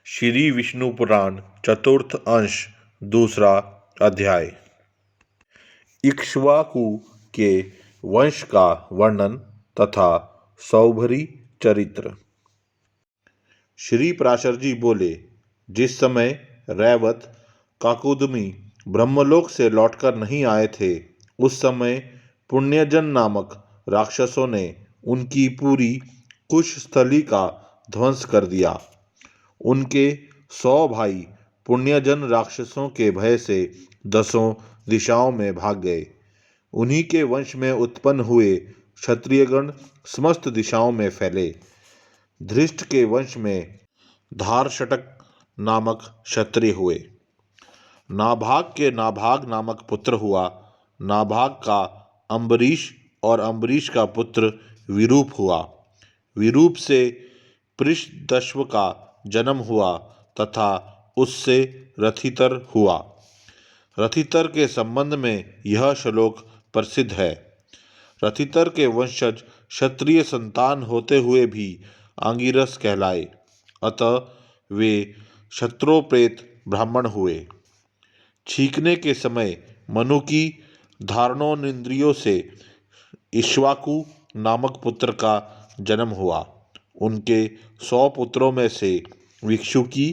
श्री विष्णु पुराण चतुर्थ अंश दूसरा अध्याय। इक्ष्वाकु के वंश का वर्णन तथा सौभरी चरित्र। श्री पराशर जी बोले, जिस समय रैवत काकुदमी ब्रह्मलोक से लौटकर नहीं आए थे, उस समय पुण्यजन नामक राक्षसों ने उनकी पूरी कुशस्थली का ध्वंस कर दिया। उनके 100 भाई पुण्यजन राक्षसों के भय से 10 दिशाओं में भाग गए। उन्हीं के वंश में उत्पन्न हुए क्षत्रियगण समस्त दिशाओं में फैले। धृष्ट के वंश में धारषटक नामक क्षत्रिय हुए। नाभाग के नाभाग नामक पुत्र हुआ। नाभाग का अम्बरीश और अम्बरीश का पुत्र विरूप हुआ। विरूप से पृषदश्व का जन्म हुआ तथा उससे रथितर हुआ। रथितर के संबंध में यह श्लोक प्रसिद्ध है। रथितर के वंशज क्षत्रिय संतान होते हुए भी आंगिरस कहलाए, अतः वे क्षत्रोपेत ब्राह्मण हुए। छींकने के समय मनु की धारणोनिंद्रियों से इक्ष्वाकु नामक पुत्र का जन्म हुआ। उनके 100 पुत्रों में से विक्षुकी,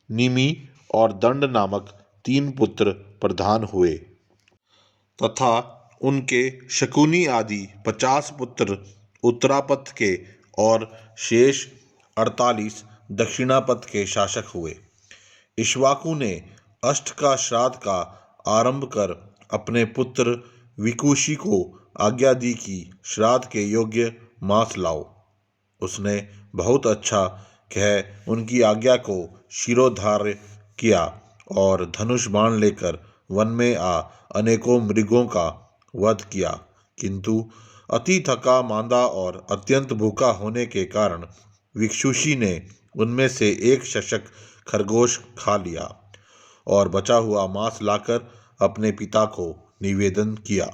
निमि और दंड नामक 3 पुत्र प्रधान हुए तथा उनके शकुनी आदि 50 पुत्र उत्तरापथ के और शेष 48 दक्षिणापथ के शासक हुए। इक्ष्वाकु ने अष्ट का श्राद्ध का आरंभ कर अपने पुत्र विकुशी को आज्ञा दी कि श्राद्ध के योग्य मांस लाओ। उसने बहुत अच्छा कह उनकी आज्ञा को शिरोधार्य किया और धनुष बाण लेकर वन में आ अनेकों मृगों का वध किया, किंतु अति थका मांदा और अत्यंत भूखा होने के कारण विक्षुषी ने उनमें से एक शशक खरगोश खा लिया और बचा हुआ मांस लाकर अपने पिता को निवेदन किया।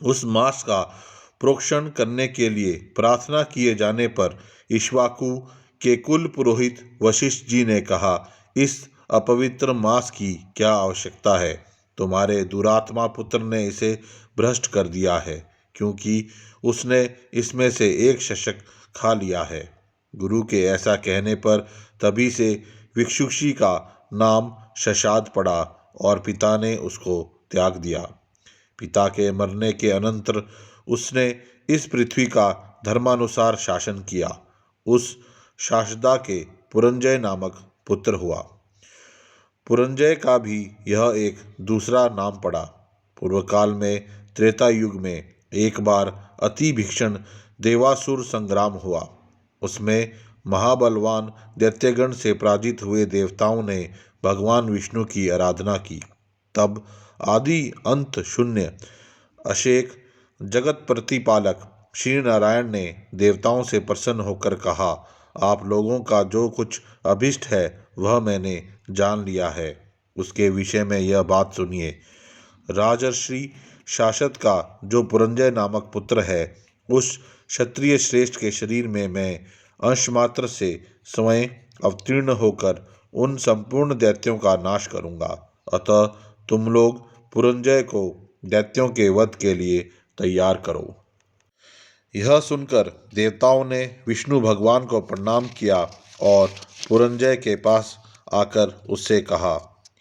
उस मांस का प्रोक्षण करने के लिए प्रार्थना किए जाने पर इक्ष्वाकु के कुल पुरोहित वशिष्ठ जी ने कहा, इस अपवित्र मांस की क्या आवश्यकता है? तुम्हारे दुरात्मा पुत्र ने इसे भ्रष्ट कर दिया है, क्योंकि उसने इसमें से एक शशक खा लिया है। गुरु के ऐसा कहने पर तभी से विक्षुषी का नाम शशाद पड़ा और पिता ने उसको त्याग दिया। पिता के मरने के अनंतर उसने इस पृथ्वी का धर्मानुसार शासन किया। उस शासदा के पुरंजय नामक पुत्र हुआ। पुरंजय का भी यह एक दूसरा नाम पड़ा। पूर्व काल में त्रेता युग में एक बार अति भीषण देवासुर संग्राम हुआ। उसमें महाबलवान दैत्यगण से पराजित हुए देवताओं ने भगवान विष्णु की आराधना की। तब आदि अंत शून्य अशेक जगत प्रतिपालक श्री नारायण ने देवताओं से प्रसन्न होकर कहा, आप लोगों का जो कुछ अभिष्ट है वह मैंने जान लिया है। उसके विषय में यह बात सुनिए। राजर्षि शासद का जो पुरंजय नामक पुत्र है, उस क्षत्रिय श्रेष्ठ के शरीर में मैं अंशमात्र से स्वयं अवतीर्ण होकर उन संपूर्ण दैत्यों का नाश करूंगा। अतः तुम लोग पुरंजय को दैत्यों के वध के लिए तैयार करो। यह सुनकर देवताओं ने विष्णु भगवान को प्रणाम किया और पुरंजय के पास आकर उससे कहा,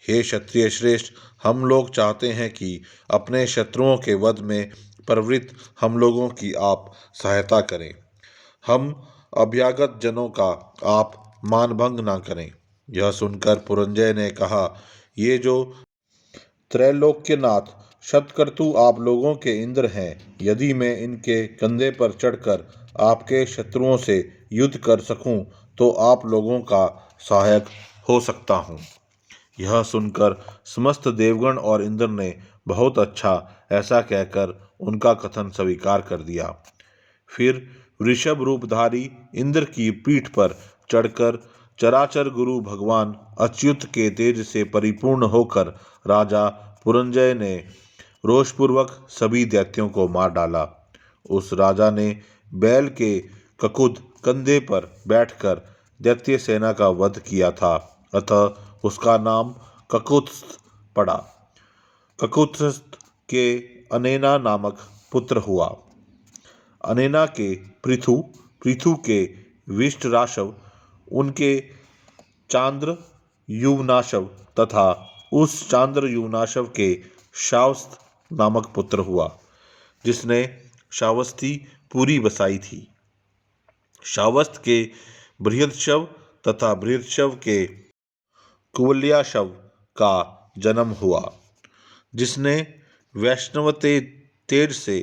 हे क्षत्रिय श्रेष्ठ, हम लोग चाहते हैं कि अपने शत्रुओं के वध में प्रवृत्त हम लोगों की आप सहायता करें। हम अभ्यागत जनों का आप मानभंग ना करें। यह सुनकर पुरंजय ने कहा, ये जो त्रैलोक्यनाथ शतक्रतु आप लोगों के इंद्र हैं, यदि मैं इनके कंधे पर चढ़कर आपके शत्रुओं से युद्ध कर सकूं तो आप लोगों का सहायक हो सकता हूं। यह सुनकर समस्त देवगण और इंद्र ने बहुत अच्छा ऐसा कहकर उनका कथन स्वीकार कर दिया। फिर वृषभ रूपधारी इंद्र की पीठ पर चढ़कर चराचर गुरु भगवान अच्युत के तेज से परिपूर्ण होकर राजा पुरंजय ने रोषपूर्वक सभी दैत्यों को मार डाला। उस राजा ने बैल के ककुद कंधे पर बैठकर दैत्य सेना का वध किया था, अतः उसका नाम ककुत्स्थ पड़ा। ककुत्स्थ के अनेना नामक पुत्र हुआ। अनेना के पृथु, पृथु के विष्टराशव, उनके चांद्र युवनाशव तथा उस चांद्र युवनाशव के शावस्त नामक पुत्र हुआ, जिसने श्रावस्ती पूरी बसाई थी। श्रावस्त के बृहदशव तथा बृहदशव के कुवल्याशव का जन्म हुआ, जिसने वैष्णवते तेज से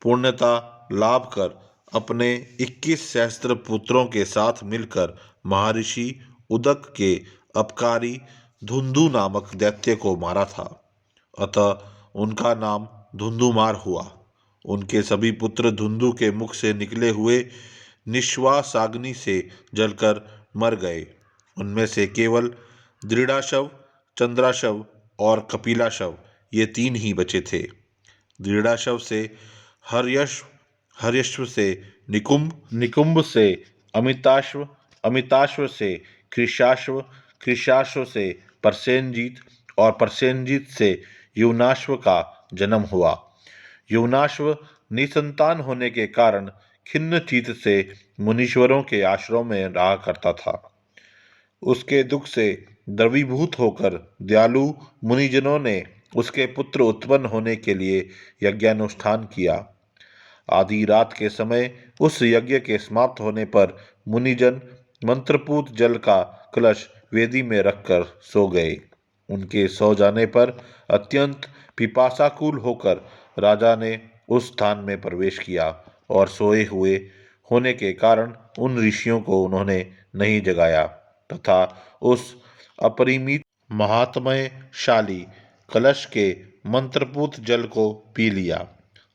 पूर्णता लाभ कर अपने 21 सहस्त्र पुत्रों के साथ मिलकर महर्षि उदक के अपकारी धुंधु नामक दैत्य को मारा था, अतः उनका नाम धुंधुमार हुआ। उनके सभी पुत्र धुंधु के मुख से निकले हुए निश्वासाग्नि से जलकर मर गए। उनमें से केवल दृढ़ाशव, चंद्राशव और कपिलाशव ये 3 ही बचे थे। दृढ़ाशव से हर्यश्व, हर्यश्व से निकुंभ, निकुंभ से अमिताश्व, अमिताश्व से कृशाश्व, कृशाश्व से परसेनजीत और परसेनजीत से युवनाश्व का जन्म हुआ। युवनाश्व निसंतान होने के कारण खिन्न चित्त से मुनीश्वरों के आश्रम में रहा करता था। उसके दुख से द्रवीभूत होकर दयालु मुनिजनों ने उसके पुत्र उत्पन्न होने के लिए यज्ञानुष्ठान किया। आधी रात के समय उस यज्ञ के समाप्त होने पर मुनिजन मंत्रपूत जल का कलश वेदी में रखकर सो गए। उनके सो जाने पर अत्यंत पिपासाकुल होकर राजा ने उस स्थान में प्रवेश किया और सोए हुए होने के कारण उन ऋषियों को उन्होंने नहीं जगाया तथा उस अपरिमित महात्म्यशाली कलश के मंत्रपूत जल को पी लिया।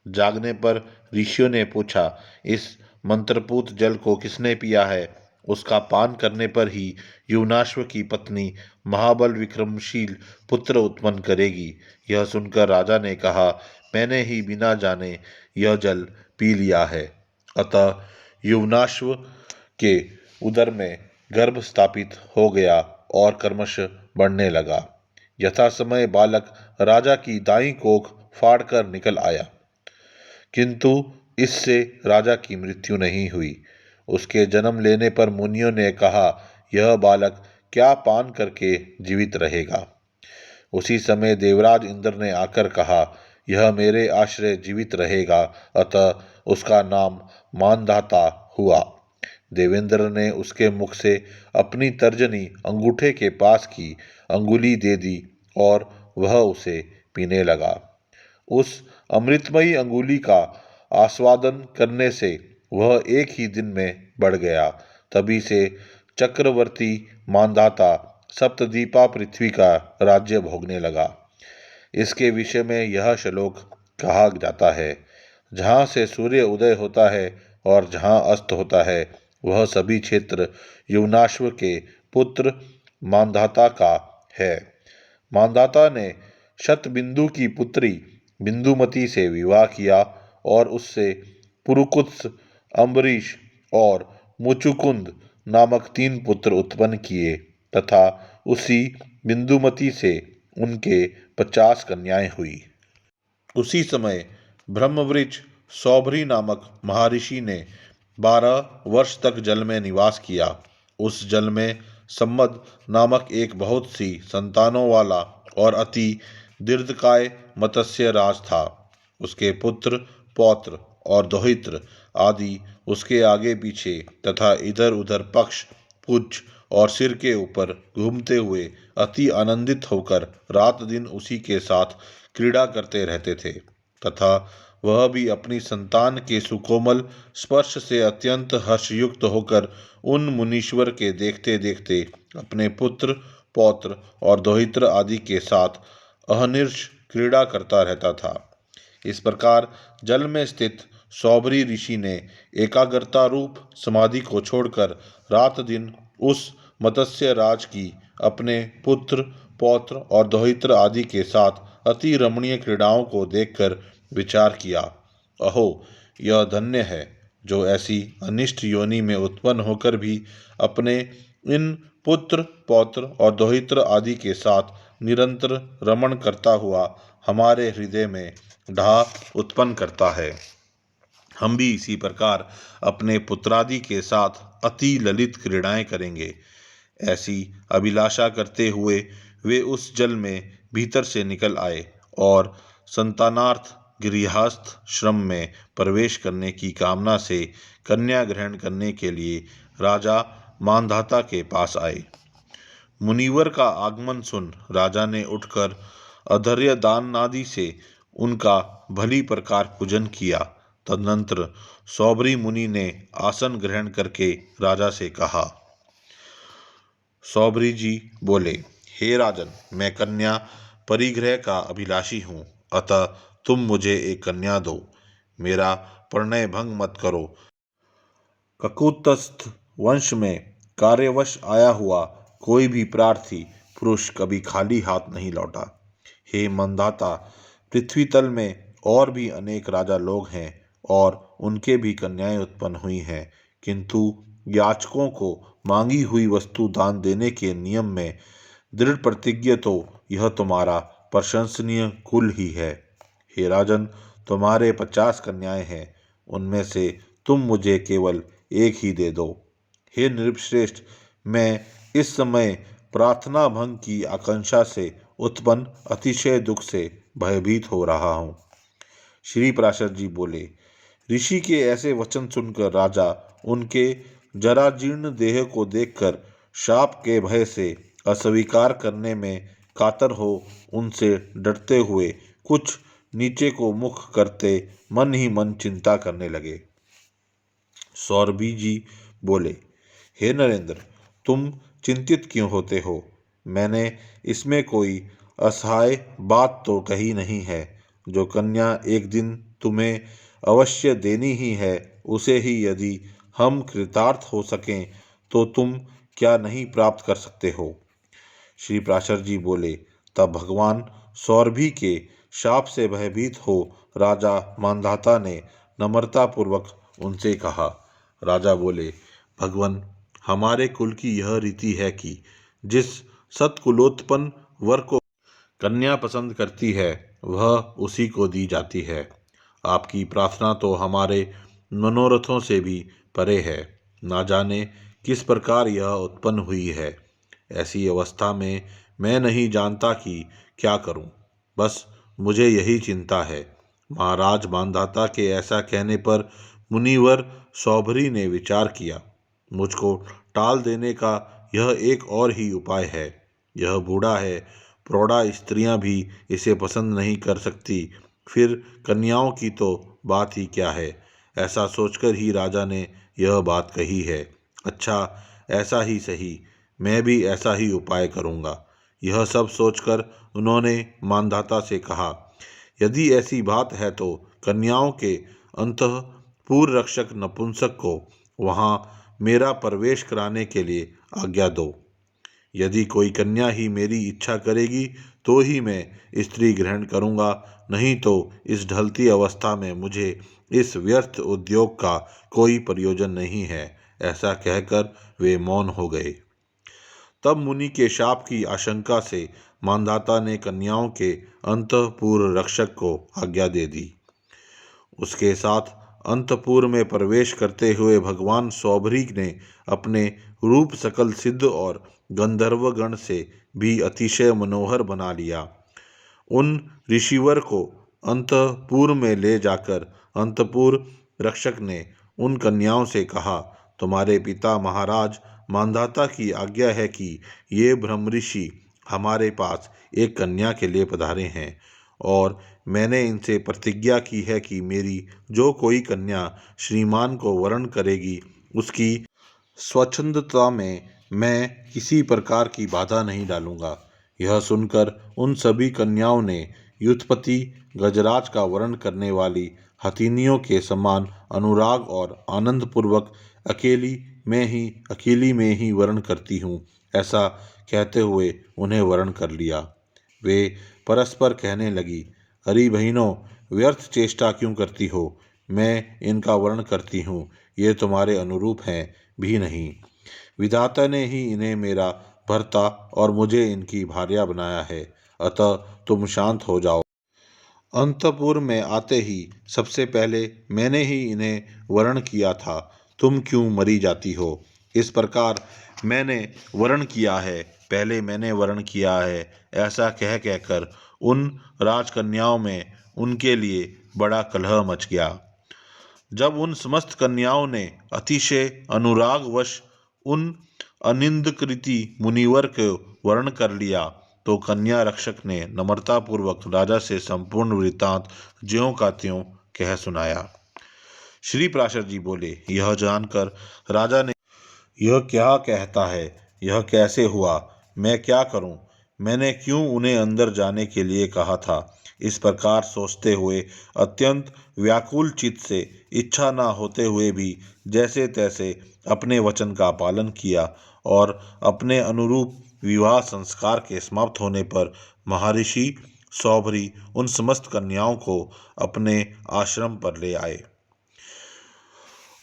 जागने पर ऋषियों ने पूछा, इस मंत्रपूत जल को किसने पिया है? उसका पान करने पर ही युवनाश्व की पत्नी महाबल विक्रमशील पुत्र उत्पन्न करेगी। यह सुनकर राजा ने कहा, मैंने ही बिना जाने यह जल पी लिया है। अतः युवनाश्व के उदर में गर्भ स्थापित हो गया और क्रमश बढ़ने लगा। यथा समय बालक राजा की दाईं कोख फाड़कर निकल आया, किंतु इससे राजा की मृत्यु नहीं हुई। उसके जन्म लेने पर मुनियों ने कहा, यह बालक क्या पान करके जीवित रहेगा। उसी समय देवराज इंद्र ने आकर कहा, यह मेरे आश्रय जीवित रहेगा, अतः उसका नाम मानधाता हुआ। देवेंद्र ने उसके मुख से अपनी तर्जनी अंगूठे के पास की अंगुली दे दी और वह उसे पीने लगा। उस अमृतमयी अंगुली का आस्वादन करने से वह एक ही दिन में बढ़ गया। तभी से चक्रवर्ती मानधाता सप्तद्वीपा पृथ्वी का राज्य भोगने लगा। इसके विषय में यह श्लोक कहा जाता है, जहाँ से सूर्य उदय होता है और जहाँ अस्त होता है, वह सभी क्षेत्र युवनाश्व के पुत्र मानधाता का है। मानधाता ने शतबिंदु की पुत्री बिंदुमती से विवाह किया और उससे पुरुकुत्स, अम्बरीश और मुचुकुंद नामक 3 पुत्र उत्पन्न किए तथा उसी बिंदुमती से उनके 50 कन्याएं हुई। उसी समय ब्रह्मवृक्ष सौभरी नामक महर्षि ने 12 वर्ष तक जल में निवास किया। उस जल में सम्मद नामक एक बहुत सी संतानों वाला और अति दीर्घकाय मत्स्य राज था। उसके पुत्र, पौत्र और दोहित्र आदि उसके आगे पीछे तथा इधर उधर पक्ष, पुच्छ और सिर के ऊपर घूमते हुए अति आनंदित होकर रात दिन उसी के साथ क्रीड़ा करते रहते थे तथा वह भी अपनी संतान के सुकोमल स्पर्श से अत्यंत हर्षयुक्त होकर उन मुनीश्वर के देखते देखते अपने पुत्र, पौत्र और दोहित्र आदि के साथ अहर्निश क्रीड़ा करता रहता था। इस प्रकार जल में स्थित सौभरी ऋषि ने एकाग्रता रूप समाधि को छोड़कर रात दिन उस मत्स्य राज की अपने पुत्र, पौत्र और दोहित्र आदि के साथ अति रमणीय क्रीड़ाओं को देखकर विचार किया, अहो यह धन्य है, जो ऐसी अनिष्ट योनि में उत्पन्न होकर भी अपने इन पुत्र पौत्र और दोहित्र आदि के साथ निरंतर रमण करता हुआ हमारे हृदय में ढाह उत्पन्न करता है। हम भी इसी प्रकार अपने पुत्रादि के साथ अति ललित क्रीड़ाएं करेंगे। ऐसी अभिलाषा करते हुए वे उस जल में भीतर से निकल आए और संतानार्थ गृहस्थ श्रम में प्रवेश करने की कामना से कन्या ग्रहण करने के लिए राजा मानधाता के पास आए। मुनिवर का आगमन सुन राजा ने उठकर अधर्य दान आदि से उनका भली प्रकार पूजन किया। तदनंतर सौभरी मुनि ने आसन ग्रहण करके राजा से कहा। सौभरी जी बोले, हे राजन, मैं कन्या परिग्रह का अभिलाषी हूँ, अतः तुम मुझे एक कन्या दो, मेरा प्रणय भंग मत करो। ककुत्स्थ वंश में कार्यवश आया हुआ कोई भी प्रार्थी पुरुष कभी खाली हाथ नहीं लौटा। हे मंदाता, पृथ्वी तल में और भी अनेक राजा लोग हैं और उनके भी कन्याएं उत्पन्न हुई हैं, किंतु याचकों को मांगी हुई वस्तु दान देने के नियम में दृढ़ प्रतिज्ञ तो यह तुम्हारा प्रशंसनीय कुल ही है। हे राजन, तुम्हारे 50 कन्याएं हैं, उनमें से तुम मुझे केवल एक ही दे दो। हे नृपश्रेष्ठ, मैं इस समय प्रार्थना भंग की आकांक्षा से उत्पन्न अतिशय दुख से भयभीत हो रहा हूँ। श्री पराशर जी बोले, ऋषि के ऐसे वचन सुनकर राजा उनके जराजीर्ण देह को देखकर शाप के भय से अस्वीकार करने में कातर हो उनसे डरते हुए कुछ नीचे को मुख करते मन ही मन चिंता करने लगे। सौरभी जी बोले, हे नरेंद्र, तुम चिंतित क्यों होते हो? मैंने इसमें कोई असहाय बात तो कही नहीं है। जो कन्या एक दिन तुम्हें अवश्य देनी ही है, उसे ही यदि हम कृतार्थ हो सकें तो तुम क्या नहीं प्राप्त कर सकते हो? श्री पराशर जी बोले, तब भगवान सौरभी के शाप से भयभीत हो राजा मानधाता ने नम्रतापूर्वक उनसे कहा। राजा बोले, भगवान, हमारे कुल की यह रीति है कि जिस सत्कुलोत्पन्न वर को कन्या पसंद करती है वह उसी को दी जाती है। आपकी प्रार्थना तो हमारे मनोरथों से भी परे है। ना जाने किस प्रकार यह उत्पन्न हुई है। ऐसी अवस्था में मैं नहीं जानता कि क्या करूं। बस मुझे यही चिंता है। महाराज मानधाता के ऐसा कहने पर मुनिवर सौभरी ने विचार किया। मुझको टाल देने का यह एक और ही उपाय है। यह बूढ़ा है, प्रौढ़ा स्त्रियां भी इसे पसंद नहीं कर सकती, फिर कन्याओं की तो बात ही क्या है। ऐसा सोचकर ही राजा ने यह बात कही है। अच्छा, ऐसा ही सही, मैं भी ऐसा ही उपाय करूँगा। यह सब सोचकर उन्होंने मानधाता से कहा, यदि ऐसी बात है तो कन्याओं के अंतःपुर रक्षक नपुंसक को वहाँ मेरा प्रवेश कराने के लिए आज्ञा दो। यदि कोई कन्या ही मेरी इच्छा करेगी तो ही मैं स्त्री ग्रहण करूँगा, नहीं तो इस ढलती अवस्था में मुझे इस व्यर्थ उद्योग का कोई प्रयोजन नहीं है। ऐसा कहकर वे मौन हो गए। तब मुनि के शाप की आशंका से मानधाता ने कन्याओं के अंतःपुर रक्षक को आज्ञा दे दी। उसके साथ अंतपुर में प्रवेश करते हुए भगवान सौभरी ने अपने रूप सकल सिद्ध और गंधर्वगण से भी अतिशय मनोहर बना लिया। उन ऋषिवर को अंतपुर में ले जाकर अंतपुर रक्षक ने उन कन्याओं से कहा, तुम्हारे पिता महाराज मानधाता की आज्ञा है कि ये ब्रह्मऋषि हमारे पास एक कन्या के लिए पधारे हैं और मैंने इनसे प्रतिज्ञा की है कि मेरी जो कोई कन्या श्रीमान को वरण करेगी उसकी स्वच्छंदता में मैं किसी प्रकार की बाधा नहीं डालूंगा। यह सुनकर उन सभी कन्याओं ने युद्धपति गजराज का वर्ण करने वाली हथिनियों के समान अनुराग और आनंदपूर्वक अकेली में ही वर्ण करती हूँ, ऐसा कहते हुए उन्हें वर्ण कर लिया। वे परस्पर कहने लगी, अरे बहनों, व्यर्थ चेष्टा क्यों करती हो? मैं इनका वर्णन करती हूँ, ये तुम्हारे अनुरूप हैं भी नहीं। विधाता ने ही इन्हें मेरा भर्ता और मुझे इनकी भार्या बनाया है, अतः तुम शांत हो जाओ। अंतपुर में आते ही सबसे पहले मैंने ही इन्हें वरण किया था, तुम क्यों मरी जाती हो। इस प्रकार मैंने वरण किया है, पहले मैंने वरण किया है, ऐसा कह कहकर उन राजकन्याओं में उनके लिए बड़ा कलह मच गया। जब उन समस्त कन्याओं ने अतिशय अनुरागवश उन अनिंदकृति मुनिवर को वर्ण कर लिया, तो कन्या रक्षक ने नम्रतापूर्वक राजा से संपूर्ण वृत्तांत ज्यों का त्यों कह सुनाया। श्री प्राशर जी बोले, यह जानकर राजा ने, यह क्या कहता है, यह कैसे हुआ, मैं क्या करूं, मैंने क्यों उन्हें अंदर जाने के लिए कहा था। इस प्रकार सोचते हुए अत्यंत व्याकुल चित्त से, इच्छा न होते हुए भी जैसे तैसे अपने वचन का पालन किया और अपने अनुरूप विवाह संस्कार के समाप्त होने पर महर्षि सौभरी उन समस्त कन्याओं को अपने आश्रम पर ले आए।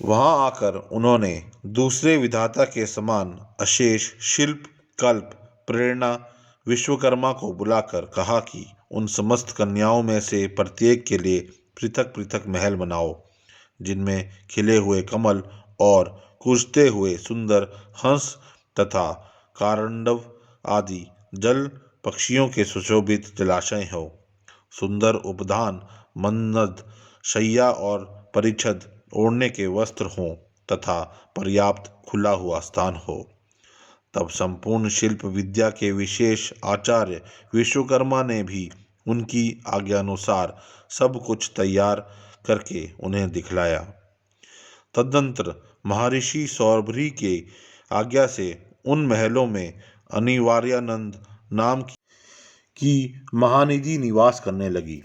वहां आकर उन्होंने दूसरे विधाता के समान अशेष शिल्प कल्प प्रेरणा विश्वकर्मा को बुलाकर कहा कि उन समस्त कन्याओं में से प्रत्येक के लिए पृथक पृथक महल बनाओ, जिनमें खिले हुए कमल और कूजते हुए सुंदर हंस तथा कारंडव आदि जल पक्षियों के सुशोभित जलाशय हो, सुंदर उपधान मन्नद शैया और परिच्छद ओढ़ने के वस्त्र हों तथा पर्याप्त खुला हुआ स्थान हो। तब संपूर्ण शिल्प विद्या के विशेष आचार्य विश्वकर्मा ने भी उनकी आज्ञानुसार सब कुछ तैयार करके उन्हें दिखलाया। तदनंतर महर्षि सौभरी के आज्ञा से उन महलों में अनिवार्यानंद नाम की महानिधि निवास करने लगी।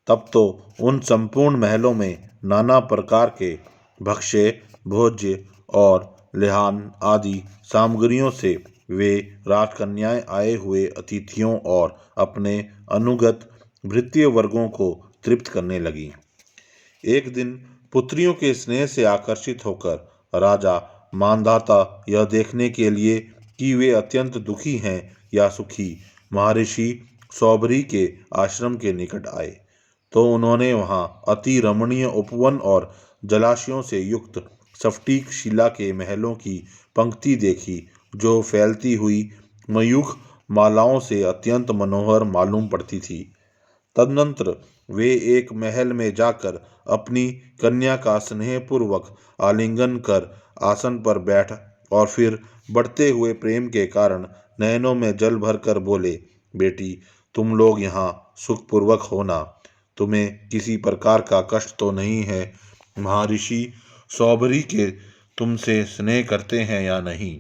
तब तो उन संपूर्ण महलों में नाना प्रकार के भक्ष्य भोज्य और लेहान आदि सामग्रियों से वे राजकन्याएं आए हुए अतिथियों और अपने अनुगत भृत्य वर्गों को तृप्त करने लगी। एक दिन पुत्रियों के स्नेह से आकर्षित होकर राजा मानधाता यह देखने के लिए कि वे अत्यंत दुखी हैं या सुखी महर्षि सौभरी के आश्रम के निकट आए, तो उन्होंने वहां अति रमणीय उपवन और जलाशयों से युक्त स्फटिक शिला के महलों की पंक्ति देखी, जो फैलती हुई मयूख मालाओं से अत्यंत मनोहर मालूम पड़ती थी। तदनंतर वे एक महल में जाकर अपनी कन्या का स्नेहपूर्वक आलिंगन कर आसन पर बैठ और फिर बढ़ते हुए प्रेम के कारण नयनों में जल भर कर बोले, बेटी तुम लोग यहाँ सुखपूर्वक होना, तुम्हें किसी प्रकार का कष्ट तो नहीं है। महर्षि सौभरी के तुमसे स्नेह करते हैं या नहीं,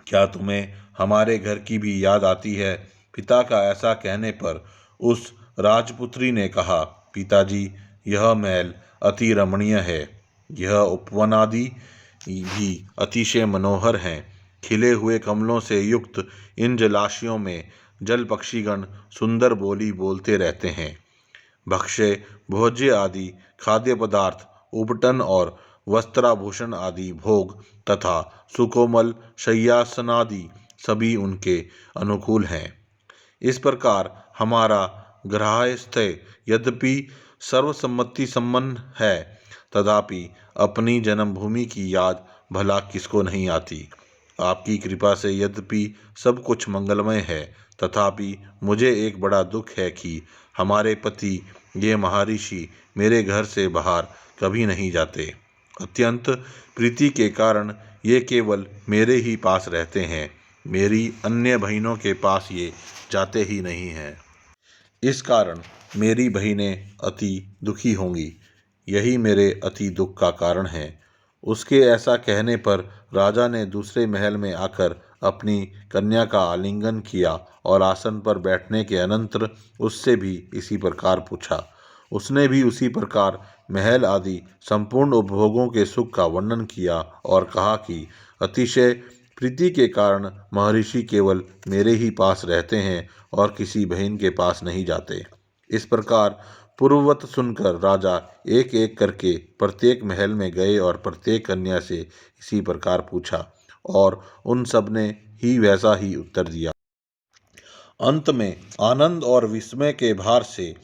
क्या तुम्हें हमारे घर की भी याद आती है। पिता का ऐसा कहने पर उस राजपुत्री ने कहा, पिताजी यह महल अति रमणीय है, यह उपवन आदि भी अतिशय मनोहर हैं। खिले हुए कमलों से युक्त इन जलाशयों में जल पक्षीगण सुंदर बोली बोलते रहते हैं। भक्ष्य भोज्य आदि खाद्य पदार्थ उपटन और वस्त्राभूषण आदि भोग तथा सुकोमल शय्यासनादि सभी उनके अनुकूल हैं। इस प्रकार हमारा गृहस्थ्य यद्यपि सर्वसम्मति संपन्न है, तथापि अपनी जन्मभूमि की याद भला किसको नहीं आती। आपकी कृपा से यद्यपि सब कुछ मंगलमय है, तथापि मुझे एक बड़ा दुख है कि हमारे पति ये महर्षि मेरे घर से बाहर कभी नहीं जाते। अत्यंत प्रीति के कारण ये केवल मेरे ही पास रहते हैं, मेरी अन्य बहनों के पास ये जाते ही नहीं हैं। इस कारण मेरी बहनें अति दुखी होंगी, यही मेरे अति दुख का कारण है। उसके ऐसा कहने पर राजा ने दूसरे महल में आकर अपनी कन्या का आलिंगन किया और आसन पर बैठने के अनंतर उससे भी इसी प्रकार पूछा। उसने भी उसी प्रकार महल आदि संपूर्ण उपभोगों के सुख का वर्णन किया और कहा कि अतिशय प्रीति के कारण महर्षि केवल मेरे ही पास रहते हैं और किसी बहन के पास नहीं जाते। इस प्रकार पूर्ववत सुनकर राजा एक एक करके प्रत्येक महल में गए और प्रत्येक कन्या से इसी प्रकार पूछा और उन सब ने ही वैसा ही उत्तर दिया। अंत में आनंद और विस्मय के भार से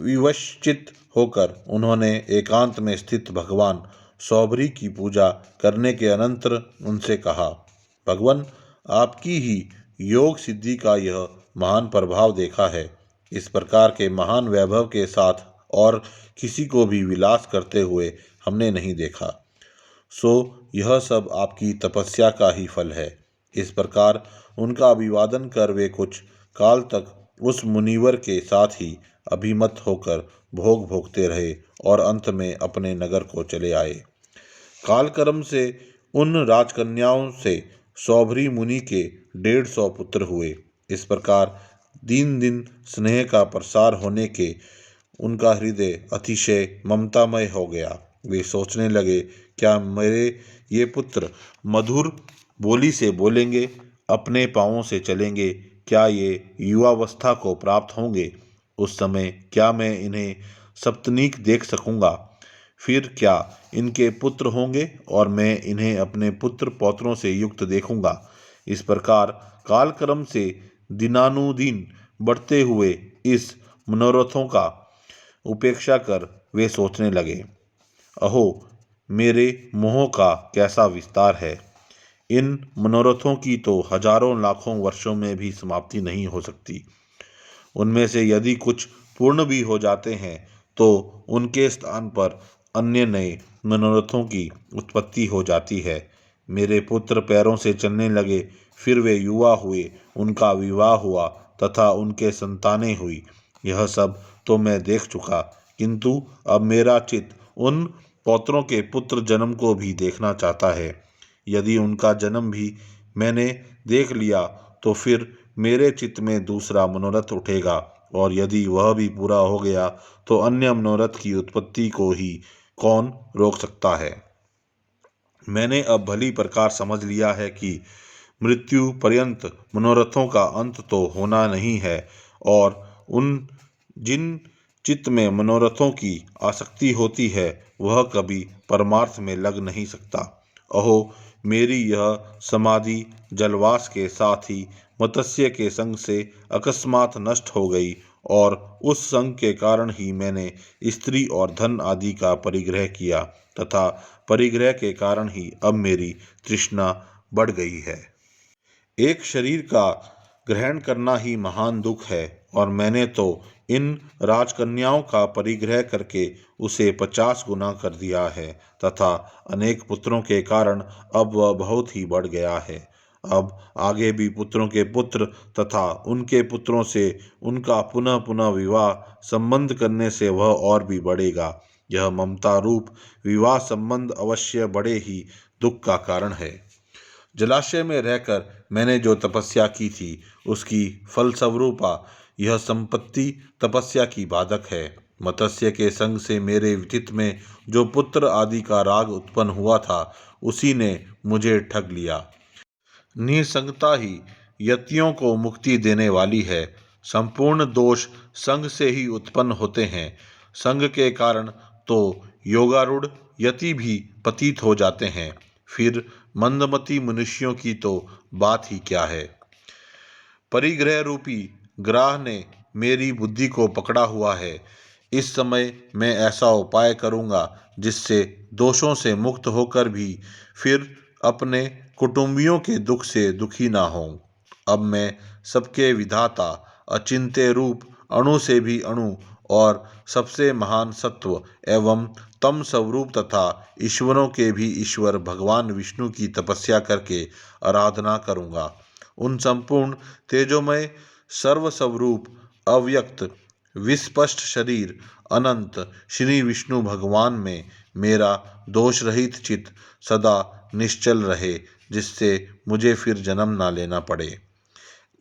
विवशचित होकर उन्होंने एकांत में स्थित भगवान सौभरी की पूजा करने के अनंतर उनसे कहा, भगवान, आपकी ही योग सिद्धि का यह महान प्रभाव देखा है। इस प्रकार के महान वैभव के साथ और किसी को भी विलास करते हुए हमने नहीं देखा, सो यह सब आपकी तपस्या का ही फल है। इस प्रकार उनका अभिवादन कर वे कुछ काल तक उस मुनिवर के साथ ही अभिमत होकर भोग भोगते रहे और अंत में अपने नगर को चले आए। कालक्रम से उन राजकन्याओं से सौभरी मुनि के 150 पुत्र हुए। इस प्रकार दिन दिन स्नेह का प्रसार होने के उनका हृदय अतिशय ममतामय हो गया। वे सोचने लगे, क्या मेरे ये पुत्र मधुर बोली से बोलेंगे, अपने पाँवों से चलेंगे, क्या ये युवावस्था को प्राप्त होंगे? उस समय क्या मैं इन्हें सप्तनीक देख सकूंगा? फिर क्या इनके पुत्र होंगे और मैं इन्हें अपने पुत्र पौत्रों से युक्त देखूंगा? इस प्रकार कालक्रम से दिनानुदिन बढ़ते हुए इस मनोरथों का उपेक्षा कर वे सोचने लगे, अहो, मेरे मोह का कैसा विस्तार है। इन मनोरथों की तो हजारों लाखों वर्षों में भी समाप्ति नहीं हो सकती। उनमें से यदि कुछ पूर्ण भी हो जाते हैं तो उनके स्थान पर अन्य नए मनोरथों की उत्पत्ति हो जाती है। मेरे पुत्र पैरों से चलने लगे, फिर वे युवा हुए, उनका विवाह हुआ तथा उनके संतानें हुई। यह सब तो मैं देख चुका, किंतु अब मेरा चित्त उन पौत्रों के पुत्र जन्म को भी देखना चाहता है। यदि उनका जन्म भी मैंने देख लिया तो फिर मेरे चित्त में दूसरा मनोरथ उठेगा, और यदि वह भी पूरा हो गया तो अन्य मनोरथ की उत्पत्ति को ही कौन रोक सकता है। मैंने अब भली प्रकार समझ लिया है कि मृत्यु पर्यंत मनोरथों का अंत तो होना नहीं है, और उन जिन चित्त में मनोरथों की आसक्ति होती है वह कभी परमार्थ में लग नहीं सकता। अहो, मेरी यह समाधि जलवास के साथ ही मत्स्य के संग से अकस्मात नष्ट हो गई, और उस संग के कारण ही मैंने स्त्री और धन आदि का परिग्रह किया, तथा परिग्रह के कारण ही अब मेरी तृष्णा बढ़ गई है। एक शरीर का ग्रहण करना ही महान दुख है, और मैंने तो इन राजकन्याओं का परिग्रह करके उसे 50 गुना कर दिया है, तथा अनेक पुत्रों के कारण अब वह बहुत ही बढ़ गया है। अब आगे भी पुत्रों के पुत्र तथा उनके पुत्रों से उनका पुनः पुनः विवाह संबंध करने से वह और भी बढ़ेगा। यह ममता रूप विवाह संबंध अवश्य बड़े ही दुख का कारण है। जलाशय में रहकर मैंने जो तपस्या की थी उसकी फलस्वरूपा यह संपत्ति तपस्या की बाधक है। मत्स्य के संग से मेरे चित्त में जो पुत्र आदि का राग उत्पन्न हुआ था उसी ने मुझे ठग लिया। निसंगता ही यतियों को मुक्ति देने वाली है। संपूर्ण दोष संग से ही उत्पन्न होते हैं। संग के कारण तो योगारूढ़ यति भी पतित हो जाते हैं, फिर मंदमती मनुष्यों की तो बात ही क्या है। परिग्रह रूपी ग्राह ने मेरी बुद्धि को पकड़ा हुआ है। इस समय मैं ऐसा उपाय करूंगा जिससे दोषों से मुक्त होकर भी फिर अपने कुटुंबियों के दुख से दुखी ना हों। अब मैं सबके विधाता, अचिंत्य रूप, अणु से भी अणु और सबसे महान सत्व एवं तम स्वरूप तथा ईश्वरों के भी ईश्वर भगवान विष्णु की तपस्या करके आराधना करूंगा। उन संपूर्ण तेजोमय सर्वस्वरूप अव्यक्त विस्पष्ट शरीर अनंत श्री विष्णु भगवान में मेरा दोष रहित चित्त सदा निश्चल रहे, जिससे मुझे फिर जन्म ना लेना पड़े।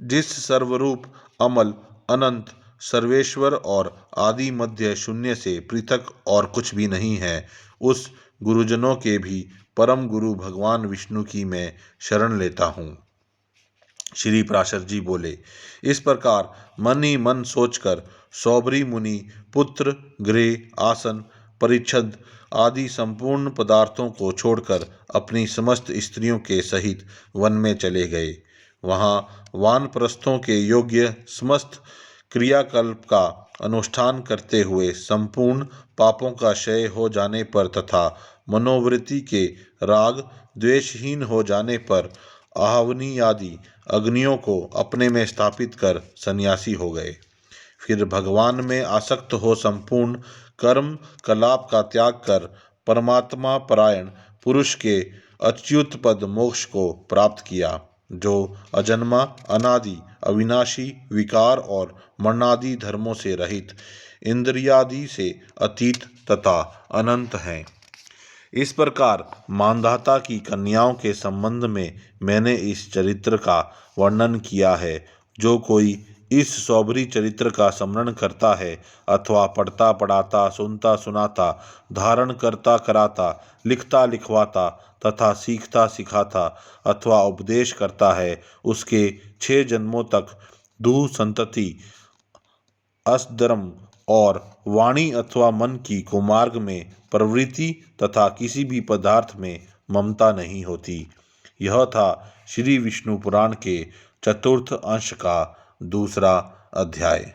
जिस सर्वरूप अमल अनंत सर्वेश्वर और आदि मध्य शून्य से पृथक और कुछ भी नहीं है, उस गुरुजनों के भी परम गुरु भगवान विष्णु की मैं शरण लेता हूँ। श्री पराशर जी बोले। इस प्रकार मन ही मन सोचकर सौभरी मुनि पुत्र, गृह, आसन, परिच्छद आदि संपूर्ण पदार्थों को छोड़कर अपनी समस्त स्त्रियों के सहित वन में चले गए। वहाँ वानप्रस्थों के योग्य समस्त क्रियाकल्प का अनुष्ठान करते हुए संपूर्ण पापों का क्षय हो जाने पर तथा मनोवृत्ति के राग द्वेषहीन हो जाने पर आहवनी आदि अग्नियों को अपने में स्थापित कर सन्यासी हो गए। फिर भगवान में आसक्त हो संपूर्ण कर्म कलाप का त्याग कर परमात्मा परायण पुरुष के अच्युत पद मोक्ष को प्राप्त किया, जो अजन्मा, अनादि, अविनाशी, विकार और मरणादि धर्मों से रहित, इंद्रियादि से अतीत तथा अनंत हैं। इस प्रकार मानधाता की कन्याओं के संबंध में मैंने इस चरित्र का वर्णन किया है। जो कोई इस सौभरी चरित्र का स्मरण करता है अथवा पढ़ता पढ़ाता, सुनता सुनाता, धारण करता कराता, लिखता लिखवाता तथा सीखता सिखाता अथवा उपदेश करता है, उसके 6 जन्मों तक दू संतति, असद्धर्म और वाणी अथवा मन की कुमार्ग में प्रवृत्ति तथा किसी भी पदार्थ में ममता नहीं होती। यह था श्री विष्णु पुराण के चतुर्थ अंश का दूसरा अध्याय।